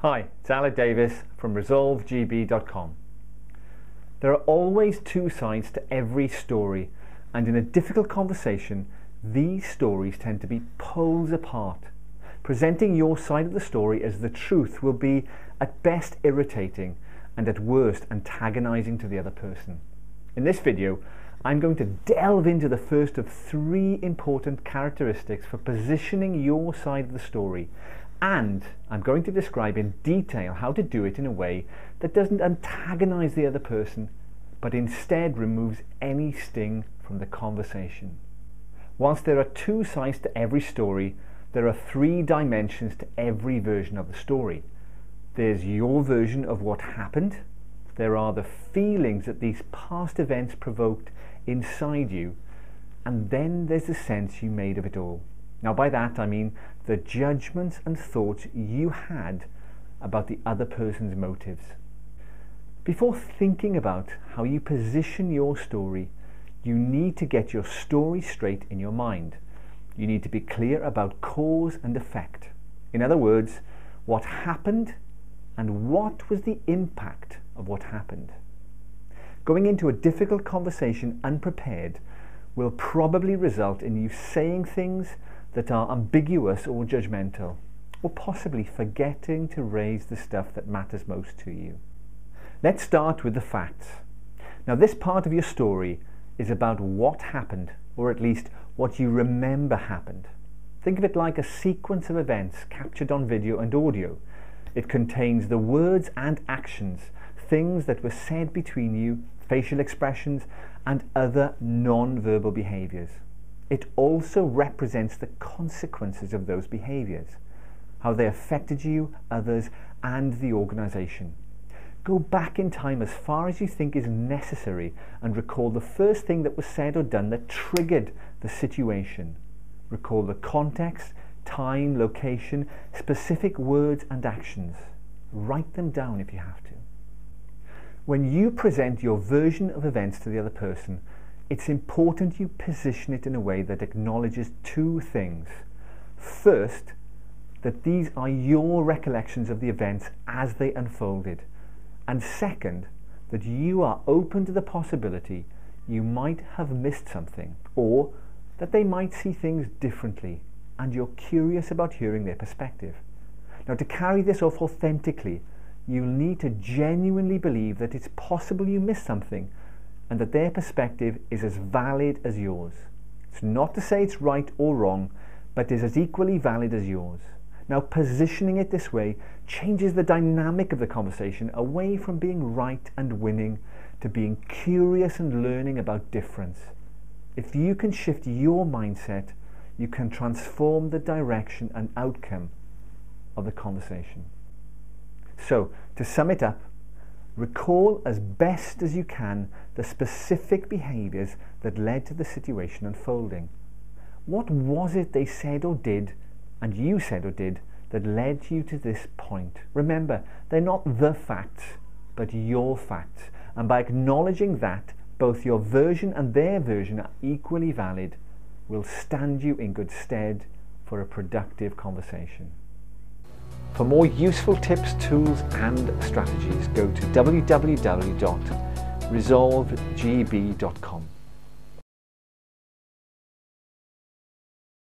Hi, it's Alec Davis from ResolveGB.com. There are always two sides to every story, and in a difficult conversation, these stories tend to be poles apart. Presenting your side of the story as the truth will be at best irritating and at worst antagonizing to the other person. In this video, I'm going to delve into the first of three important characteristics for positioning your side of the story, and I'm going to describe in detail how to do it in a way that doesn't antagonize the other person, but instead removes any sting from the conversation. Whilst there are two sides to every story, there are three dimensions to every version of the story. There's your version of what happened. There are the feelings that these past events provoked inside you, and then there's the sense you made of it all. Now by that I mean the judgments and thoughts you had about the other person's motives. Before thinking about how you position your story, you need to get your story straight in your mind. You need to be clear about cause and effect. In other words, what happened and what was the impact of what happened. Going into a difficult conversation unprepared will probably result in you saying things that are ambiguous or judgmental, or possibly forgetting to raise the stuff that matters most to you. Let's start with the facts. Now, this part of your story is about what happened, or at least what you remember happened. Think of it like a sequence of events captured on video and audio. It contains the words and actions, things that were said between you, facial expressions, and other non-verbal behaviors. It also represents the consequences of those behaviors, how they affected you, others, and the organization. Go back in time as far as you think is necessary and recall the first thing that was said or done that triggered the situation. Recall the context, time, location, specific words and actions. Write them down if you have to. When you present your version of events to the other person, it's important you position it in a way that acknowledges two things. First, that these are your recollections of the events as they unfolded. And second, that you are open to the possibility you might have missed something, or that they might see things differently, and you're curious about hearing their perspective. Now, to carry this off authentically, you'll need to genuinely believe that it's possible you missed something, and that their perspective is as valid as yours. It's not to say it's right or wrong, but is as equally valid as yours. Now, positioning it this way changes the dynamic of the conversation away from being right and winning to being curious and learning about difference. If you can shift your mindset, you can transform the direction and outcome of the conversation. So, to sum it up, recall as best as you can the specific behaviors that led to the situation unfolding. What was it they said or did, and you said or did, that led you to this point? Remember, they're not the facts, but your facts. And by acknowledging that both your version and their version are equally valid, will stand you in good stead for a productive conversation. For more useful tips, tools and strategies, go to www.resolvegb.com.